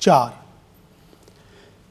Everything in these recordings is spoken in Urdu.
4।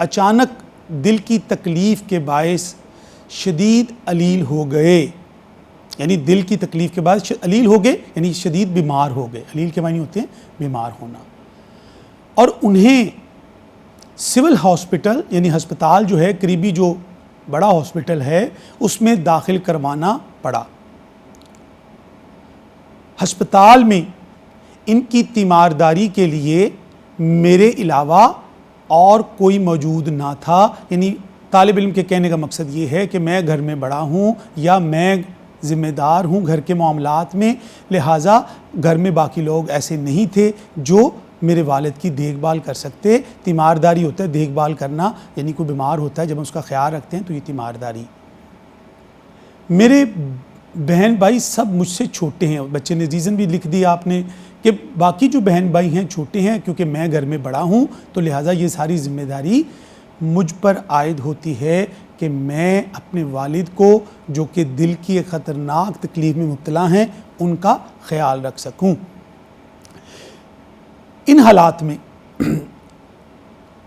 اچانک دل کی تکلیف کے باعث شدید علیل ہو گئے، یعنی دل کی تکلیف کے باعث علیل ہو گئے یعنی شدید بیمار ہو گئے، علیل کے معنی ہوتے ہیں بیمار ہونا، اور انہیں سول ہاسپٹل یعنی ہسپتال جو ہے قریبی جو بڑا ہاسپٹل ہے اس میں داخل کروانا پڑا۔ ہسپتال میں ان کی تیمارداری کے لیے میرے علاوہ اور کوئی موجود نہ تھا، یعنی طالب علم کے کہنے کا مقصد یہ ہے کہ میں گھر میں بڑا ہوں یا میں ذمہ دار ہوں گھر کے معاملات میں، لہٰذا گھر میں باقی لوگ ایسے نہیں تھے جو میرے والد کی دیکھ بھال کر سکتے۔ تیمارداری ہوتا ہے دیکھ بھال کرنا، یعنی کوئی بیمار ہوتا ہے جب ہم اس کا خیال رکھتے ہیں تو یہ تیمارداری۔ میرے بہن بھائی سب مجھ سے چھوٹے ہیں، بچے نے ریزن بھی لکھ دیا آپ نے کہ باقی جو بہن بھائی ہیں چھوٹے ہیں، کیونکہ میں گھر میں بڑا ہوں تو لہٰذا یہ ساری ذمہ داری مجھ پر عائد ہوتی ہے کہ میں اپنے والد کو جو کہ دل کی ایک خطرناک تکلیف میں مبتلا ہیں ان کا خیال رکھ سکوں۔ ان حالات میں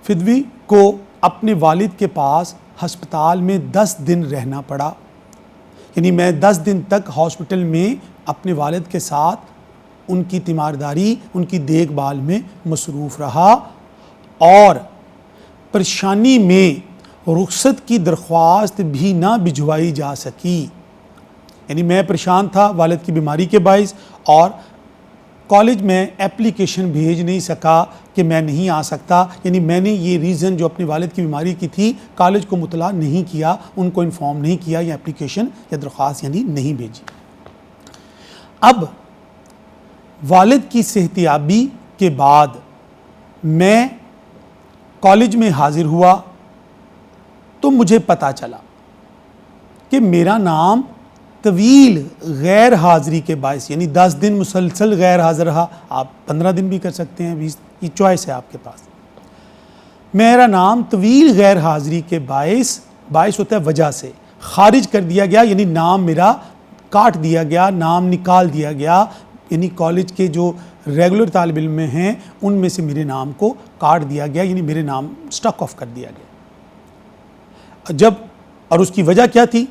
فدوی کو اپنے والد کے پاس ہسپتال میں 10 دن رہنا پڑا، یعنی میں 10 دن تک ہاسپٹل میں اپنے والد کے ساتھ ان کی تیمارداری ان کی دیکھ بھال میں مصروف رہا، اور پریشانی میں رخصت کی درخواست بھی نہ بھجوائی جا سکی، یعنی میں پریشان تھا والد کی بیماری کے باعث، اور کالج میں اپلیکیشن بھیج نہیں سکا کہ میں نہیں آ سکتا، یعنی میں نے یہ ریزن جو اپنے والد کی بیماری کی تھی کالج کو مطلع نہیں کیا، ان کو انفارم نہیں کیا، یا اپلیکیشن یا درخواست یعنی نہیں بھیجی۔ اب والد کی صحتیابی کے بعد میں کالج میں حاضر ہوا تو مجھے پتہ چلا کہ میرا نام طویل غیر حاضری کے باعث، یعنی 10 دن مسلسل غیر حاضر رہا، آپ 15 دن بھی کر سکتے ہیں، 20، یہ چوائس ہے آپ کے پاس، میرا نام طویل غیر حاضری کے باعث ہوتا ہے وجہ سے خارج کر دیا گیا، یعنی نام میرا کاٹ دیا گیا، نام نکال دیا گیا، یعنی کالج کے جو ریگولر طالب علم میں ہیں ان میں سے میرے نام کو کاٹ دیا گیا، یعنی میرے نام سٹک آف کر دیا گیا۔ اور اس کی وجہ کیا تھی؟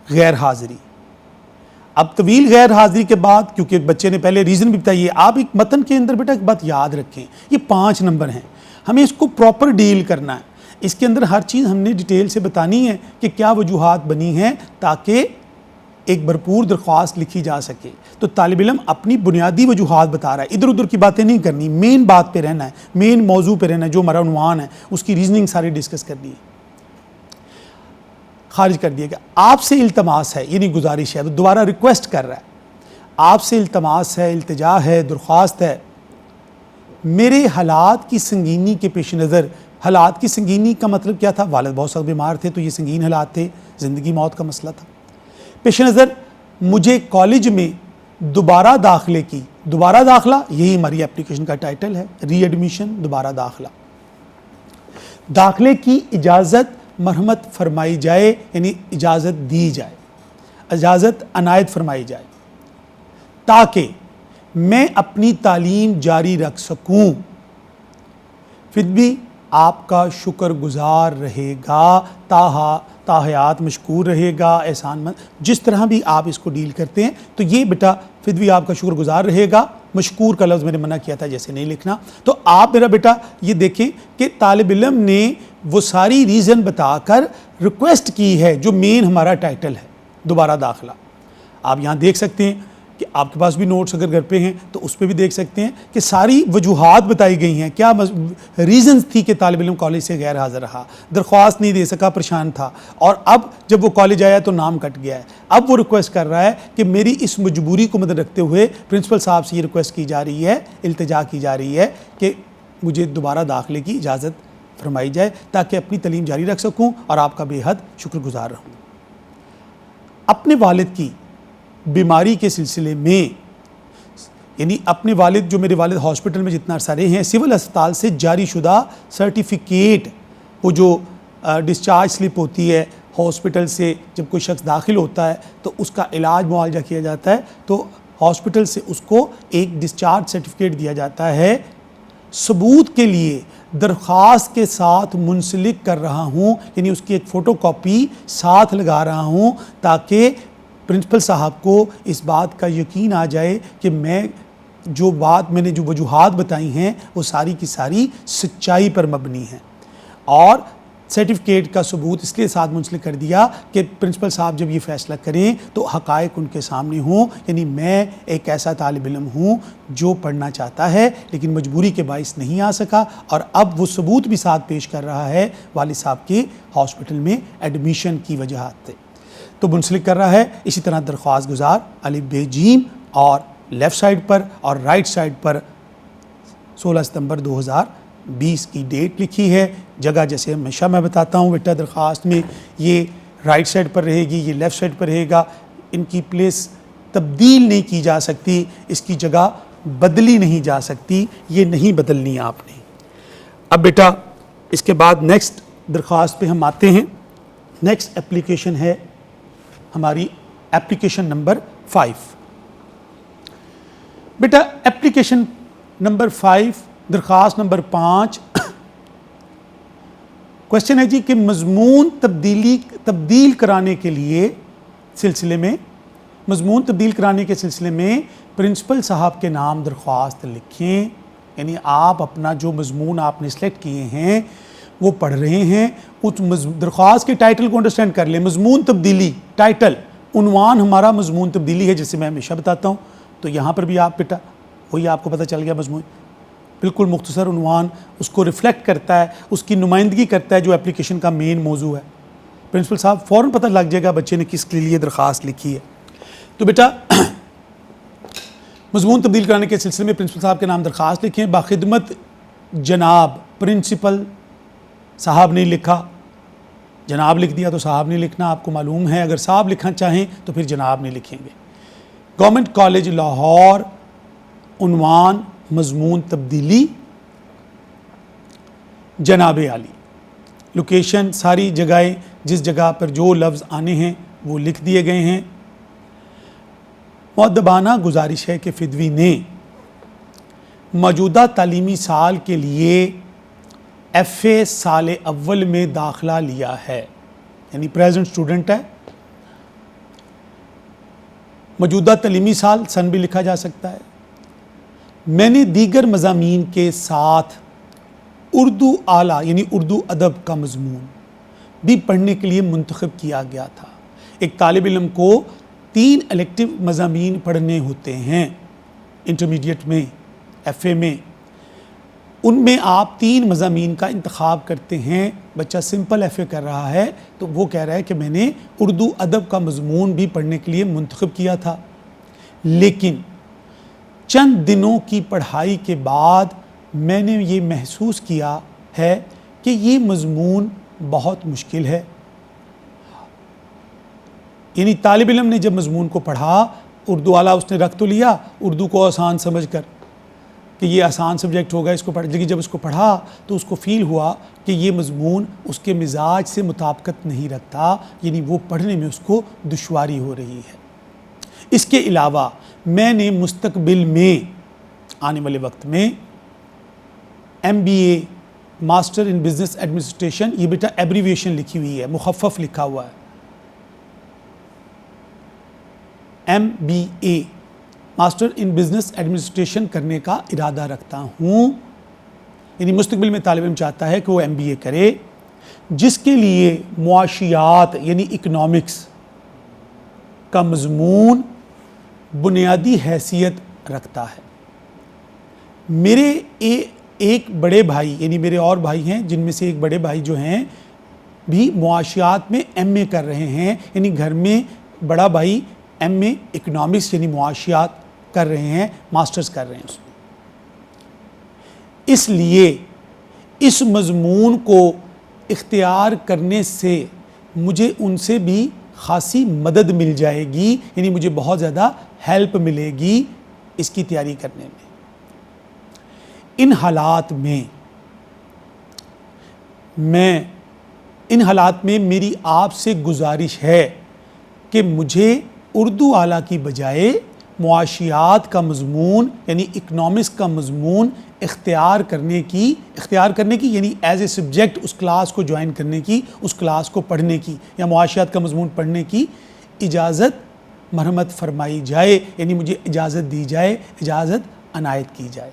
غیر حاضری۔ اب طویل غیر حاضری کے بعد، کیونکہ بچے نے پہلے ریزن بھی بتائی ہے، آپ ایک متن کے اندر بیٹا ایک بات یاد رکھیں، یہ 5 نمبر ہیں، ہمیں اس کو پراپر ڈیل کرنا ہے، اس کے اندر ہر چیز ہم نے ڈیٹیل سے بتانی ہے کہ کیا وجوہات بنی ہیں تاکہ ایک بھرپور درخواست لکھی جا سکے۔ تو طالب علم اپنی بنیادی وجوہات بتا رہا ہے، ادھر ادھر کی باتیں نہیں کرنی، مین بات پہ رہنا ہے، مین موضوع پہ رہنا ہے، جو ہمارا عنوان ہے اس کی ریزننگ ساری ڈسکس کرنی ہے۔ خارج کر دیا گیا۔ آپ سے التماس ہے، یعنی گزارش ہے، تو دوبارہ ریکویسٹ کر رہا ہے، آپ سے التماس ہے، التجا ہے، درخواست ہے، میرے حالات کی سنگینی کے پیش نظر۔ حالات کی سنگینی کا مطلب کیا تھا؟ والد بہت سخت بیمار تھے تو یہ سنگین حالات تھے، زندگی موت کا مسئلہ تھا۔ پیش نظر مجھے کالج میں دوبارہ داخلے کی، دوبارہ داخلہ یہی ہماری اپلیکیشن کا ٹائٹل ہے، ری ایڈمیشن، دوبارہ داخلہ، داخلے کی اجازت مرحمت فرمائی جائے، یعنی اجازت دی جائے، اجازت عنایت فرمائی جائے تاکہ میں اپنی تعلیم جاری رکھ سکوں۔ فدوی آپ کا شکر گزار رہے گا، تا حیات مشکور رہے گا، احسان مند، جس طرح بھی آپ اس کو ڈیل کرتے ہیں۔ تو یہ بیٹا فدوی آپ کا شکر گزار رہے گا، مشکور کا لفظ میں نے منع کیا تھا جیسے نہیں لکھنا۔ تو آپ میرا بیٹا یہ دیکھیں کہ طالب علم نے وہ ساری ریزن بتا کر ریکویسٹ کی ہے جو مین ہمارا ٹائٹل ہے، دوبارہ داخلہ۔ آپ یہاں دیکھ سکتے ہیں کہ آپ کے پاس بھی نوٹس اگر گھر پہ ہیں تو اس پہ بھی دیکھ سکتے ہیں کہ ساری وجوہات بتائی گئی ہیں، کیا ریزنز تھی کہ طالب علم کالج سے غیر حاضر رہا، درخواست نہیں دے سکا، پریشان تھا، اور اب جب وہ کالج آیا تو نام کٹ گیا ہے۔ اب وہ ریکویسٹ کر رہا ہے کہ میری اس مجبوری کو مد رکھتے ہوئے پرنسپل صاحب سے یہ ریکویسٹ کی جا رہی ہے، التجا کی جا رہی ہے کہ مجھے دوبارہ داخلے کی اجازت فرمائی جائے تاکہ اپنی تعلیم جاری رکھ سکوں اور آپ کا بے حد شکر گزار رہوں۔ اپنے والد کی بیماری کے سلسلے میں، یعنی اپنے والد، جو میرے والد ہاسپٹل میں جتنا عرصہ رہے ہیں، سول اسپتال سے جاری شدہ سرٹیفکیٹ، وہ جو ڈسچارج سلپ ہوتی ہے ہاسپٹل سے جب کوئی شخص داخل ہوتا ہے تو اس کا علاج معالجہ کیا جاتا ہے، تو ہاسپٹل سے اس کو ایک ڈسچارج سرٹیفکیٹ دیا جاتا ہے ثبوت کے لیے درخواست کے ساتھ منسلک کر رہا ہوں، یعنی اس کی ایک فوٹو کاپی ساتھ لگا رہا ہوں تاکہ پرنسپل صاحب کو اس بات کا یقین آ جائے کہ میں نے جو وجوہات بتائی ہیں وہ ساری کی ساری سچائی پر مبنی ہیں، اور سرٹیفکیٹ کا ثبوت اس لیے ساتھ منسلک کر دیا کہ پرنسپل صاحب جب یہ فیصلہ کریں تو حقائق ان کے سامنے ہوں، یعنی میں ایک ایسا طالب علم ہوں جو پڑھنا چاہتا ہے لیکن مجبوری کے باعث نہیں آ سکا، اور اب وہ ثبوت بھی ساتھ پیش کر رہا ہے والد صاحب کے ہاسپٹل میں ایڈمیشن کی وجہات سے، تو منسلک کر رہا ہے۔ اسی طرح درخواست گزار الف ب ج اور لیفٹ سائڈ پر اور رائٹ سائڈ پر 16 ستمبر 2020 کی ڈیٹ لکھی ہے۔ جگہ جیسے ہمیشہ میں بتاتا ہوں بیٹا درخواست میں یہ رائٹ سائڈ پر رہے گی، یہ لیفٹ سائڈ پر رہے گا، ان کی پلیس تبدیل نہیں کی جا سکتی، اس کی جگہ بدلی نہیں جا سکتی، یہ نہیں بدلنی آپ نے۔ اب بیٹا اس کے بعد نیکسٹ درخواست پہ ہم آتے ہیں۔ نیکسٹ اپلیکیشن ہے ہماری اپلیکیشن نمبر 5۔ بیٹا اپلیکیشن نمبر 5 درخواست نمبر 5 کوشچن ہے جی کہ مضمون تبدیل کرانے کے سلسلے میں پرنسپل صاحب کے نام درخواست لکھیں، یعنی آپ اپنا جو مضمون آپ نے سلیکٹ کیے ہیں وہ پڑھ رہے ہیں، اس درخواست کے ٹائٹل کو انڈرسٹینڈ کر لیں۔ مضمون تبدیلی ٹائٹل، عنوان ہمارا مضمون تبدیلی ہے جیسے میں ہمیشہ بتاتا ہوں، تو یہاں پر بھی آپ بیٹا وہی آپ کو پتہ چل گیا، مضمون بالکل مختصر عنوان اس کو ریفلیکٹ کرتا ہے، اس کی نمائندگی کرتا ہے جو اپلیکیشن کا مین موضوع ہے۔ پرنسپل صاحب فوراً پتہ لگ جائے گا بچے نے کس کے لیے درخواست لکھی ہے۔ تو بیٹا مضمون تبدیل کرانے کے سلسلے میں پرنسپل صاحب کے نام درخواست لکھیں، باخدمت جناب پرنسپل صاحب نے لکھا، جناب لکھ دیا تو صاحب نے لکھنا آپ کو معلوم ہے، اگر صاحب لکھنا چاہیں تو پھر جناب نے لکھیں گے۔ گورنمنٹ کالج لاہور، عنوان مضمون تبدیلی، جناب عالی، لوکیشن ساری جگہیں جس جگہ پر جو لفظ آنے ہیں وہ لکھ دیے گئے ہیں۔ مؤدبانہ گزارش ہے کہ فدوی نے موجودہ تعلیمی سال کے لیے FA سال اول میں داخلہ لیا ہے، یعنی پریزنٹ اسٹوڈنٹ ہے۔ موجودہ تعلیمی سال سن بھی لکھا جا سکتا ہے۔ میں نے دیگر مضامین کے ساتھ اردو اعلیٰ یعنی اردو ادب کا مضمون بھی پڑھنے کے لیے منتخب کیا گیا تھا۔ ایک طالب علم کو 3 الیکٹیو مضامین پڑھنے ہوتے ہیں انٹرمیڈیٹ میں، FA میں، ان میں آپ 3 مضامین کا انتخاب کرتے ہیں۔ بچہ سمپل FA کر رہا ہے تو وہ کہہ رہا ہے کہ میں نے اردو ادب کا مضمون بھی پڑھنے کے لیے منتخب کیا تھا، لیکن چند دنوں کی پڑھائی کے بعد میں نے یہ محسوس کیا ہے کہ یہ مضمون بہت مشکل ہے۔ یعنی طالب علم نے جب مضمون کو پڑھا، اردو اعلیٰ اس نے رکھ تو لیا اردو کو آسان سمجھ کر کہ یہ آسان سبجیکٹ ہوگا اس کو پڑھ، لیکن جب اس کو پڑھا تو اس کو فیل ہوا کہ یہ مضمون اس کے مزاج سے مطابقت نہیں رکھتا، یعنی وہ پڑھنے میں اس کو دشواری ہو رہی ہے۔ اس کے علاوہ میں نے مستقبل میں آنے والے وقت میں MBA master in business administration, یہ بیٹا ایبریویشن لکھی ہوئی ہے، مخفف لکھا ہوا ہے، MBA master in business administration کرنے کا ارادہ رکھتا ہوں، یعنی مستقبل میں طالب علم چاہتا ہے کہ وہ MBA کرے جس کے لیے معاشیات یعنی اکنامکس کا مضمون بنیادی حیثیت رکھتا ہے۔ میرے ایک بڑے بھائی، یعنی میرے اور بھائی ہیں جن میں سے ایک بڑے بھائی جو ہیں بھی معاشیات میں MA کر رہے ہیں، یعنی گھر میں بڑا بھائی MA اکنامکس یعنی معاشیات کر رہے ہیں، ماسٹرز کر رہے ہیں اس میں۔ اس لیے اس مضمون کو اختیار کرنے سے مجھے ان سے بھی خاصی مدد مل جائے گی، یعنی مجھے بہت زیادہ ہیلپ ملے گی اس کی تیاری کرنے میں۔ ان حالات میں میری آپ سے گزارش ہے کہ مجھے اردو اعلیٰ کی بجائے معاشیات کا مضمون یعنی اکنامکس کا مضمون اختیار کرنے کی یعنی ایز اے سبجیکٹ اس کلاس کو جوائن کرنے کی، اس کلاس کو پڑھنے کی یا معاشیات کا مضمون پڑھنے کی اجازت مرحمت فرمائی جائے، یعنی مجھے اجازت دی جائے، اجازت عنایت کی جائے۔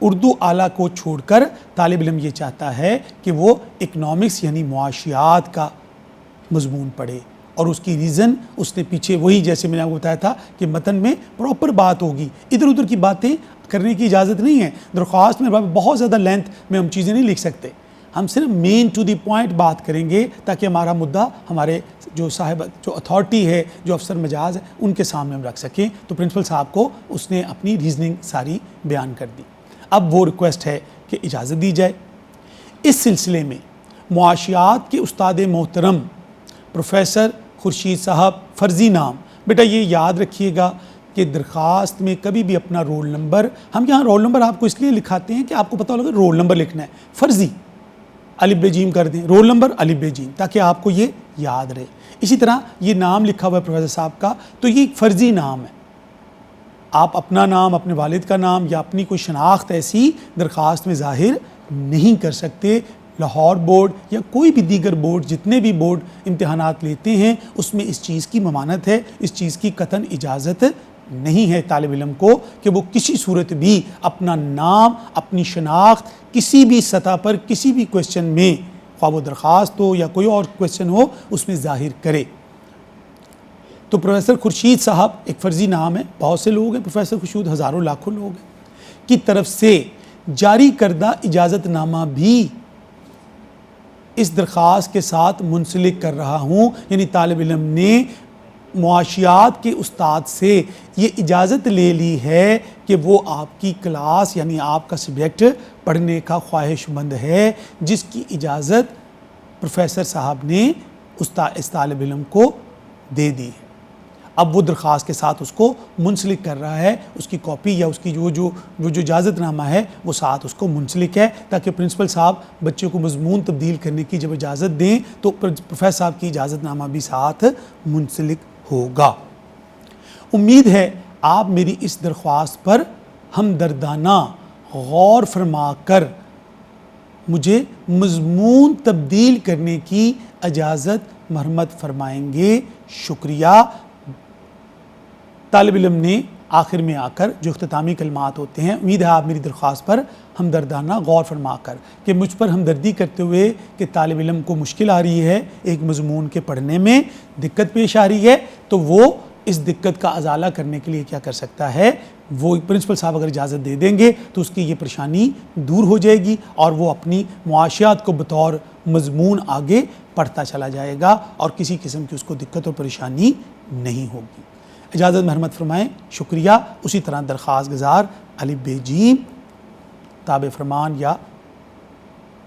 اردو اعلیٰ کو چھوڑ کر طالب علم یہ چاہتا ہے کہ وہ اکنامکس یعنی معاشیات کا مضمون پڑھے، اور اس کی ریزن اس نے پیچھے وہی جیسے میں نے آپ کو بتایا تھا کہ متن میں پراپر بات ہوگی، ادھر ادھر کی باتیں کرنے کی اجازت نہیں ہے۔ درخواست میں بہت زیادہ لینتھ میں ہم چیزیں نہیں لکھ سکتے، ہم صرف مین ٹو دی پوائنٹ بات کریں گے تاکہ ہمارا مدعا ہمارے جو اتھارٹی ہے، جو افسر مجاز ہے، ان کے سامنے ہم رکھ سکیں۔ تو پرنسپل صاحب کو اس نے اپنی ریزننگ ساری بیان کر دی۔ اب وہ ریکویسٹ ہے کہ اجازت دی جائے۔ اس سلسلے میں معاشیات کے استاد محترم پروفیسر خورشید صاحب فرضی نام، بیٹا یہ یاد رکھیے گا کہ درخواست میں کبھی بھی اپنا رول نمبر، ہم یہاں رول نمبر آپ کو اس لیے لکھاتے ہیں کہ آپ کو پتہ ہوگا رول نمبر لکھنا ہے، فرضی الف ب جیم کر دیں، رول نمبر الف ب جیم، تاکہ آپ کو یہ یاد رہے۔ اسی طرح یہ نام لکھا ہوا ہے پروفیسر صاحب کا، تو یہ ایک فرضی نام ہے، آپ اپنا نام، اپنے والد کا نام یا اپنی کوئی شناخت ایسی درخواست میں ظاہر نہیں کر سکتے۔ لاہور بورڈ یا کوئی بھی دیگر بورڈ، جتنے بھی بورڈ امتحانات لیتے ہیں، اس میں اس چیز کی ممانعت ہے، اس چیز کی قطعاً اجازت نہیں ہے طالب علم کو کہ وہ کسی صورت بھی اپنا نام، اپنی شناخت کسی بھی سطح پر کسی بھی کویسچن میں، خواہ وہ درخواست ہو یا کوئی اور کویسچن ہو، اس میں ظاہر کرے۔ تو پروفیسر خورشید صاحب ایک فرضی نام ہے، بہت سے لوگ ہیں، پروفیسر خورشید ہزاروں لاکھوں لوگ ہیں، کی طرف سے جاری کردہ اجازت نامہ بھی اس درخواست کے ساتھ منسلک کر رہا ہوں، یعنی طالب علم نے معاشیات کے استاد سے یہ اجازت لے لی ہے کہ وہ آپ کی کلاس یعنی آپ کا سبجیکٹ پڑھنے کا خواہش مند ہے، جس کی اجازت پروفیسر صاحب نے اس طالب علم کو دے دی ہے۔ اب وہ درخواست کے ساتھ اس کو منسلک کر رہا ہے، اس کی کاپی یا اس کی جو اجازت نامہ ہے وہ ساتھ اس کو منسلک ہے، تاکہ پرنسپل صاحب بچے کو مضمون تبدیل کرنے کی جب اجازت دیں تو پروفیسر صاحب کی اجازت نامہ بھی ساتھ منسلک ہوگا۔ امید ہے آپ میری اس درخواست پر ہمدردانہ غور فرما کر مجھے مضمون تبدیل کرنے کی اجازت مرحمت فرمائیں گے۔ شکریہ۔ طالب علم نے آخر میں آ کر جو اختتامی کلمات ہوتے ہیں، امید ہے آپ میری درخواست پر ہمدردانہ غور فرما کر کہ مجھ پر ہمدردی کرتے ہوئے کہ طالب علم کو مشکل آ رہی ہے ایک مضمون کے پڑھنے میں، دقت پیش آ رہی ہے، تو وہ اس دقت کا ازالہ کرنے کے لیے کیا کر سکتا ہے، وہ پرنسپل صاحب اگر اجازت دے دیں گے تو اس کی یہ پریشانی دور ہو جائے گی اور وہ اپنی معاشیات کو بطور مضمون آگے پڑھتا چلا جائے گا اور کسی قسم کی اس کو دقت اور پریشانی نہیں ہوگی۔ اجازت مرحمت فرمائیں۔ شکریہ۔ اسی طرح درخواست گزار الف ب جیم تابع فرمان یا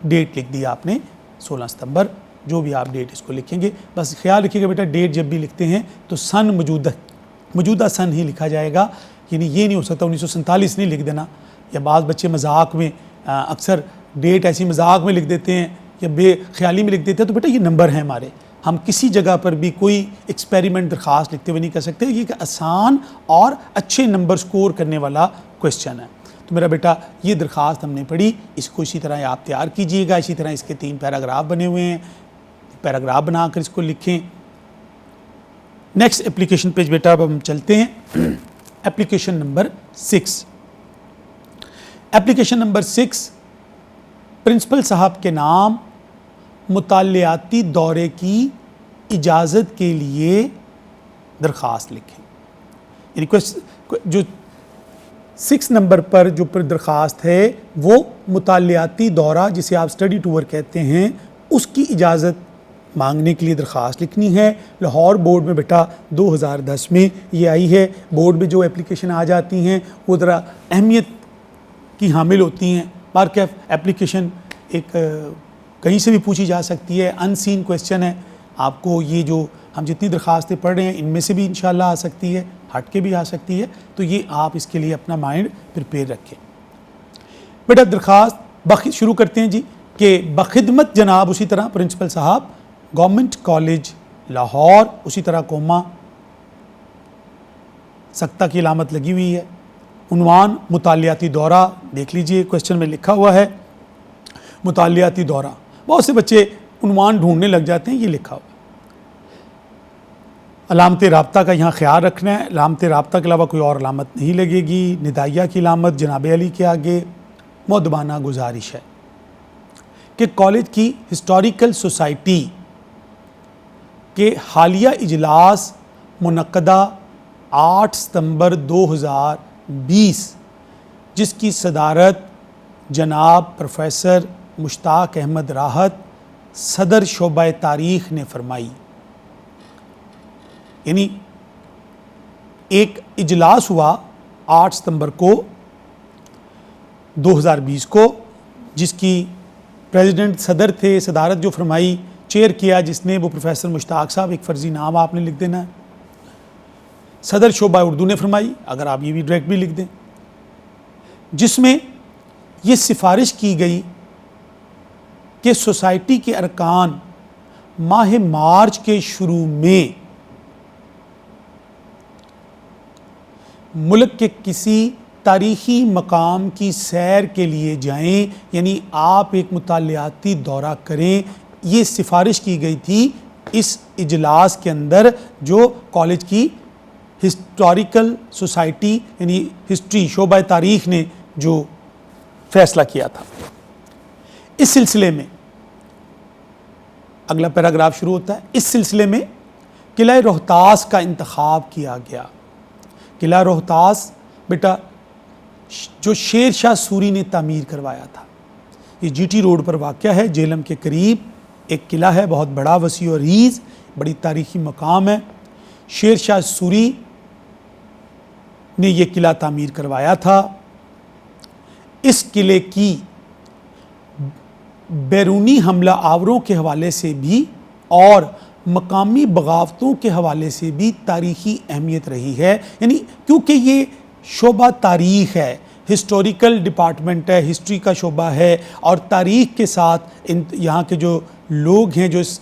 ڈیٹ لکھ دی آپ نے 16 ستمبر، جو بھی آپ ڈیٹ اس کو لکھیں گے، بس خیال رکھیے گا بیٹا ڈیٹ جب بھی لکھتے ہیں تو سن موجودہ سن ہی لکھا جائے گا، یعنی یہ نہیں ہو سکتا 1947 نہیں لکھ دینا، یا بعض بچے مذاق میں اکثر ڈیٹ ایسی مذاق میں لکھ دیتے ہیں یا بے خیالی میں لکھ دیتے ہیں، تو بیٹا یہ نمبر ہیں ہمارے، ہم کسی جگہ پر بھی کوئی ایکسپیریمنٹ درخواست لکھتے ہوئے نہیں کر سکتے، یہ ایک آسان اور اچھے نمبر سکور کرنے والا کویسچن ہے۔ تو میرا بیٹا یہ درخواست ہم نے پڑھی، اس کو اسی طرح آپ تیار کیجئے گا، اسی طرح اس کے 3 پیراگراف بنے ہوئے ہیں، پیراگراف بنا کر اس کو لکھیں۔ نیکسٹ اپلیکیشن پیج بیٹا اب ہم چلتے ہیں، application number 6۔ Application number 6 principal صاحب کے نام مطالعاتی دورے کی اجازت کے لیے درخواست لکھیں، یعنی جو 6 نمبر پر جو درخواست ہے وہ مطالعاتی دورہ جسے آپ اسٹڈی ٹور کہتے ہیں، اس کی اجازت مانگنے کے لیے درخواست لکھنی ہے۔ لاہور بورڈ میں بیٹا 2010 میں یہ آئی ہے، بورڈ میں جو اپلیکیشن آ جاتی ہیں وہ ذرا اہمیت کی حامل ہوتی ہیں۔ بارکیف اپلیکیشن ایک کہیں سے بھی پوچھی جا سکتی ہے، ان سین کویسچن ہے، آپ کو یہ جو ہم جتنی درخواستیں پڑھ رہے ہیں ان میں سے بھی انشاءاللہ آ سکتی ہے، ہٹ کے بھی آ سکتی ہے، تو یہ آپ اس کے لیے اپنا مائنڈ پریپیئر رکھیں۔ بیٹا درخواست شروع کرتے ہیں جی کہ بخدمت جناب، اسی طرح پرنسپل صاحب گورنمنٹ کالج لاہور، اسی طرح کوما سکتہ کی علامت لگی ہوئی ہے. عنوان مطالعاتی دورہ دیکھ لیجئے, کویسچن میں لکھا ہوا ہے مطالعاتی دورہ. بہت سے بچے عنوان ڈھونڈنے لگ جاتے ہیں, یہ لکھا ہوا ہے. علامت رابطہ کا یہاں خیال رکھنا ہے, علامت رابطہ کے علاوہ کوئی اور علامت نہیں لگے گی. ندائیہ کی علامت جناب علی کے آگے. مؤدبانہ گزارش ہے کہ کالج کی ہسٹوریکل سوسائٹی کے حالیہ اجلاس منعقدہ 8 ستمبر 2020 جس کی صدارت جناب پروفیسر مشتاق احمد راحت صدر شعبہ تاریخ نے فرمائی. یعنی ایک اجلاس ہوا 8 ستمبر کو 2020 کو, جس کی پریزیڈنٹ صدر تھے, صدارت جو فرمائی, چیئر کیا جس نے, وہ پروفیسر مشتاق صاحب, ایک فرضی نام آپ نے لکھ دینا ہے. صدر شعبہ اردو نے فرمائی, اگر آپ یہ بھی ڈائریکٹ بھی لکھ دیں, جس میں یہ سفارش کی گئی کہ سوسائٹی کے ارکان ماہ مارچ کے شروع میں ملک کے کسی تاریخی مقام کی سیر کے لیے جائیں, یعنی آپ ایک مطالعاتی دورہ کریں. یہ سفارش کی گئی تھی اس اجلاس کے اندر جو کالج کی ہسٹوریکل سوسائٹی یعنی ہسٹری شعبہ تاریخ نے جو فیصلہ کیا تھا. اس سلسلے میں اگلا پیراگراف شروع ہوتا ہے, اس سلسلے میں قلعہ روہتاس کا انتخاب کیا گیا. قلعہ روہتاس بیٹا جو شیر شاہ سوری نے تعمیر کروایا تھا, یہ جی ٹی روڈ پر واقع ہے, جہلم کے قریب ایک قلعہ ہے, بہت بڑا, وسیع و عریض, بڑی تاریخی مقام ہے. شیر شاہ سوری نے یہ قلعہ تعمیر کروایا تھا. اس قلعے کی بیرونی حملہ آوروں کے حوالے سے بھی اور مقامی بغاوتوں کے حوالے سے بھی تاریخی اہمیت رہی ہے. یعنی کیونکہ یہ شعبہ تاریخ ہے, ہسٹوریکل ڈپارٹمنٹ ہے, ہسٹری کا شعبہ ہے, اور تاریخ کے ساتھ یہاں کے جو لوگ ہیں جو اس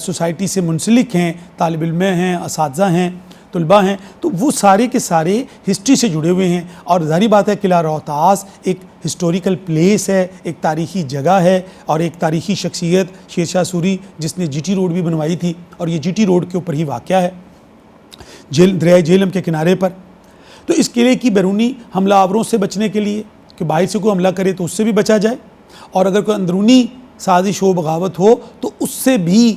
سوسائٹی سے منسلک ہیں, طالب علم ہیں, اساتذہ ہیں, طلباء ہیں, تو وہ سارے کے سارے ہسٹری سے جڑے ہوئے ہیں. اور ظاہری بات ہے قلعہ روہتاس ایک ہسٹوریکل پلیس ہے, ایک تاریخی جگہ ہے, اور ایک تاریخی شخصیت شیر شاہ سوری جس نے جی ٹی روڈ بھی بنوائی تھی, اور یہ جی ٹی روڈ کے اوپر ہی واقع ہے, دریائے جہلم کے کنارے پر. تو اس قلعے کی بیرونی حملہ آوروں سے بچنے کے لیے کہ باہر سے کوئی حملہ کرے تو اس سے بھی بچا جائے, اور اگر کوئی اندرونی سازش و بغاوت ہو تو اس سے بھی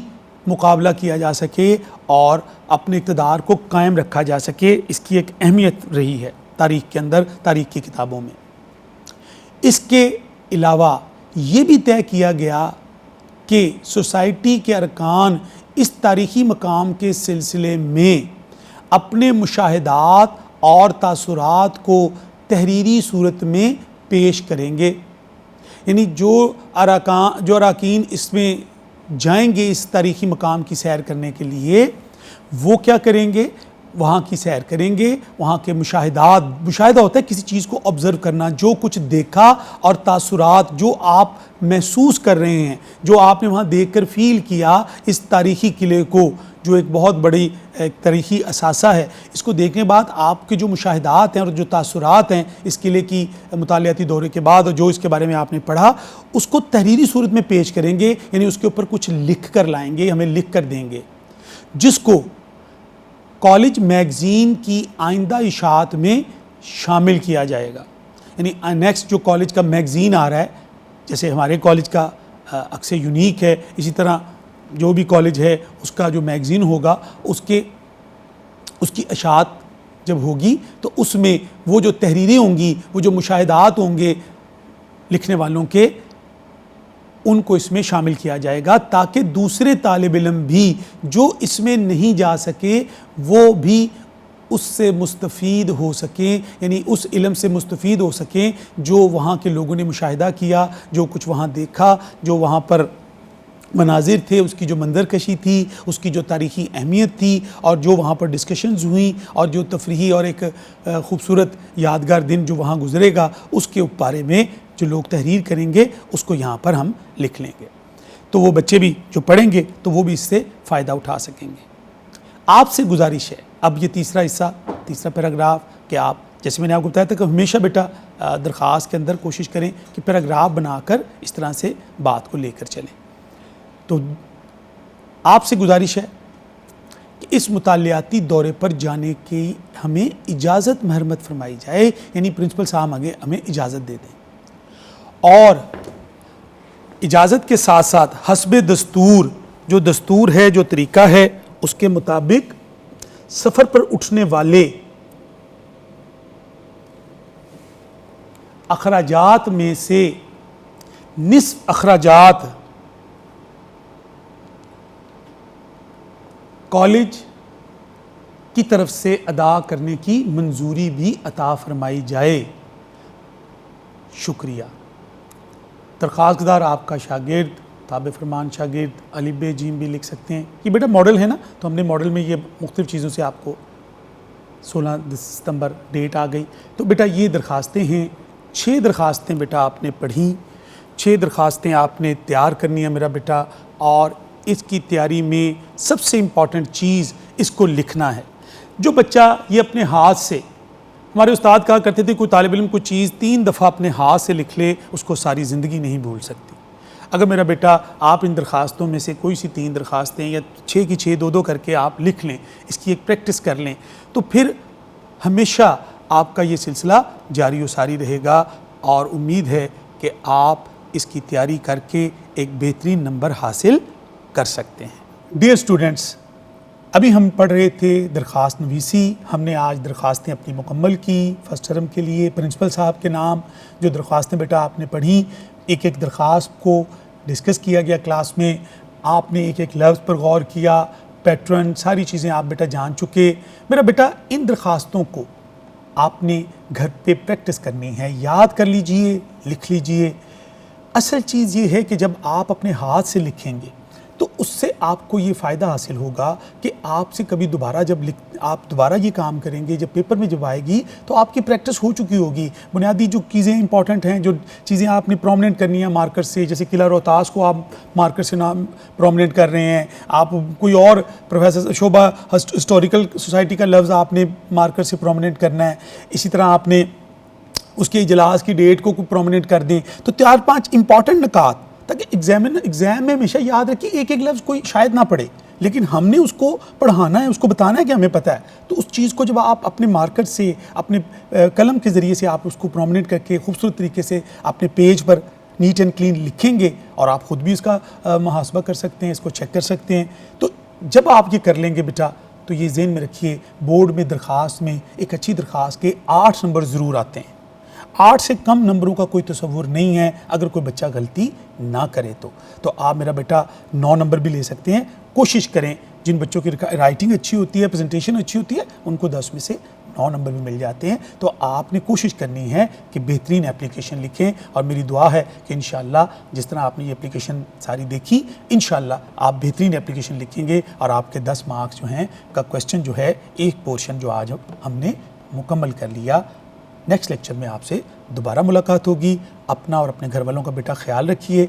مقابلہ کیا جا سکے اور اپنے اقتدار کو قائم رکھا جا سکے. اس کی ایک اہمیت رہی ہے تاریخ کے اندر, تاریخ کی کتابوں میں. اس کے علاوہ یہ بھی طے کیا گیا کہ سوسائٹی کے ارکان اس تاریخی مقام کے سلسلے میں اپنے مشاہدات اور تاثرات کو تحریری صورت میں پیش کریں گے. یعنی جو اراکین اس میں جائیں گے اس تاریخی مقام کی سیر کرنے کے لیے, وہ کیا کریں گے, وہاں کی سیر کریں گے, وہاں کے مشاہدات, مشاہدہ ہوتا ہے کسی چیز کو آبزرو کرنا, جو کچھ دیکھا اور تاثرات جو آپ محسوس کر رہے ہیں, جو آپ نے وہاں دیکھ کر فیل کیا اس تاریخی قلعے کو, جو ایک بہت بڑی ایک تاریخی اثاثہ ہے. اس کو دیکھنے بعد آپ کے جو مشاہدات ہیں اور جو تاثرات ہیں اس قلعے کی مطالعاتی دورے کے بعد, اور جو اس کے بارے میں آپ نے پڑھا, اس کو تحریری صورت میں پیش کریں گے. یعنی اس کے اوپر کچھ لکھ کر لائیں گے, ہمیں لکھ کر دیں گے, جس کو کالج میگزین کی آئندہ اشاعت میں شامل کیا جائے گا. یعنی نیکسٹ جو کالج کا میگزین آ رہا ہے, جیسے ہمارے کالج کا اکثر یونیک ہے, اسی طرح جو بھی کالج ہے اس کا جو میگزین ہوگا اس کی اشاعت جب ہوگی تو اس میں وہ جو تحریریں ہوں گی, وہ جو مشاہدات ہوں گے لکھنے والوں کے, ان کو اس میں شامل کیا جائے گا تاکہ دوسرے طالب علم بھی جو اس میں نہیں جا سکے وہ بھی اس سے مستفید ہو سکیں. یعنی اس علم سے مستفید ہو سکیں جو وہاں کے لوگوں نے مشاہدہ کیا, جو کچھ وہاں دیکھا, جو وہاں پر مناظر تھے, اس کی جو منظر کشی تھی, اس کی جو تاریخی اہمیت تھی, اور جو وہاں پر ڈسکشنز ہوئیں, اور جو تفریحی اور ایک خوبصورت یادگار دن جو وہاں گزرے گا, اس کے بارے میں جو لوگ تحریر کریں گے اس کو یہاں پر ہم لکھ لیں گے. تو وہ بچے بھی جو پڑھیں گے تو وہ بھی اس سے فائدہ اٹھا سکیں گے. آپ سے گزارش ہے, اب یہ تیسرا حصہ تیسرا پیراگراف کہ آپ جیسے میں نے آپ کو بتایا تھا کہ ہمیشہ بیٹا درخواست کے اندر کوشش کریں کہ پیراگراف بنا کر اس طرح سے بات کو لے کر چلیں. تو آپ سے گزارش ہے کہ اس مطالعاتی دورے پر جانے کی ہمیں اجازت مرحمت فرمائی جائے، یعنی پرنسپل صاحب آگے ہمیں اجازت دے دیں، اور اجازت کے ساتھ ساتھ حسب دستور، جو دستور ہے، جو طریقہ ہے، اس کے مطابق سفر پر اٹھنے والے اخراجات میں سے نصف اخراجات کالج کی طرف سے ادا کرنے کی منظوری بھی عطا فرمائی جائے. شکریہ. درخواست گزار آپ کا شاگرد، تابع فرمان شاگرد علی بے جیم بھی لکھ سکتے ہیں. یہ بیٹا ماڈل ہے نا، تو ہم نے ماڈل میں یہ مختلف چیزوں سے آپ کو 16 ستمبر ڈیٹ آ گئی. تو بیٹا یہ درخواستیں ہیں، 6 درخواستیں بیٹا آپ نے پڑھی، 6 درخواستیں آپ نے تیار کرنی ہیں میرا بیٹا، اور اس کی تیاری میں سب سے امپورٹنٹ چیز اس کو لکھنا ہے. جو بچہ یہ اپنے ہاتھ سے، ہمارے استاد کہا کرتے تھے کوئی طالب علم کوئی چیز 3 دفعہ اپنے ہاتھ سے لکھ لے اس کو ساری زندگی نہیں بھول سکتی. اگر میرا بیٹا آپ ان درخواستوں میں سے کوئی سی 3 درخواستیں یا 6 کی 6 2 کر کے آپ لکھ لیں، اس کی ایک پریکٹس کر لیں، تو پھر ہمیشہ آپ کا یہ سلسلہ جاری و ساری رہے گا، اور امید ہے کہ آپ اس کی تیاری کر کے ایک بہترین نمبر حاصل کر سکتے ہیں. ڈیئر اسٹوڈنٹس، ابھی ہم پڑھ رہے تھے درخواست نویسی. ہم نے آج درخواستیں اپنی مکمل کی فرسٹ ٹرم کے لیے. پرنسپل صاحب کے نام جو درخواستیں بیٹا آپ نے پڑھی، ایک ایک درخواست کو ڈسکس کیا گیا کلاس میں، آپ نے ایک ایک لفظ پر غور کیا، پیٹرن، ساری چیزیں آپ بیٹا جان چکے. میرا بیٹا ان درخواستوں کو آپ نے گھر پہ پریکٹس کرنی ہے، یاد کر لیجئے، لکھ لیجئے. اصل چیز یہ ہے کہ جب آپ اپنے ہاتھ سے لکھیں گے تو اس سے آپ کو یہ فائدہ حاصل ہوگا کہ آپ سے کبھی دوبارہ جب آپ دوبارہ یہ کام کریں گے، جب پیپر میں جب آئے گی تو آپ کی پریکٹس ہو چکی ہوگی. بنیادی جو چیزیں امپورٹنٹ ہیں، جو چیزیں آپ نے پرومننٹ کرنی ہیں مارکر سے، جیسے قلعہ روہتاس کو آپ مارکر سے نام پرومننٹ کر رہے ہیں، آپ کوئی اور پروفیسر شعبہ ہسٹوریکل سوسائٹی کا لفظ آپ نے مارکر سے پرومننٹ کرنا ہے. اسی طرح آپ نے اس کے اجلاس کی ڈیٹ کو پرومننٹ کر دیں. تو 4-5 امپورٹنٹ نکات تاکہ ایگزام میں ہمیشہ یاد رکھیں. ایک ایک لفظ کوئی شاید نہ پڑھے، لیکن ہم نے اس کو پڑھانا ہے، اس کو بتانا ہے کہ ہمیں پتہ ہے. تو اس چیز کو جب آپ اپنے مارکر سے، اپنے قلم کے ذریعے سے آپ اس کو پرومننٹ کر کے خوبصورت طریقے سے اپنے پیج پر نیٹ اینڈ کلین لکھیں گے، اور آپ خود بھی اس کا محاسبہ کر سکتے ہیں، اس کو چیک کر سکتے ہیں. تو جب آپ یہ کر لیں گے بیٹا، تو یہ ذہن میں رکھیے بورڈ میں درخواست میں ایک اچھی درخواست کے 8 نمبر ضرور آتے ہیں. 8 سے کم نمبروں کا کوئی تصور نہیں ہے اگر کوئی بچہ غلطی نہ کرے تو آپ میرا بیٹا 9 نمبر بھی لے سکتے ہیں. کوشش کریں جن بچوں کی رائٹنگ اچھی ہوتی ہے، پریزنٹیشن اچھی ہوتی ہے، ان کو 10 میں سے 9 نمبر بھی مل جاتے ہیں. تو آپ نے کوشش کرنی ہے کہ بہترین اپلیکیشن لکھیں، اور میری دعا ہے کہ انشاءاللہ جس طرح آپ نے یہ اپلیکیشن ساری دیکھی، انشاءاللہ آپ بہترین اپلیکیشن لکھیں گے، اور آپ کے 10 مارکس جو ہیں کا کویسچن جو ہے، ایک پورشن جو آج ہم نے مکمل کر لیا. نیکسٹ لیکچر میں آپ سے دوبارہ ملاقات ہوگی. اپنا اور اپنے گھر والوں کا بیٹا خیال رکھیے.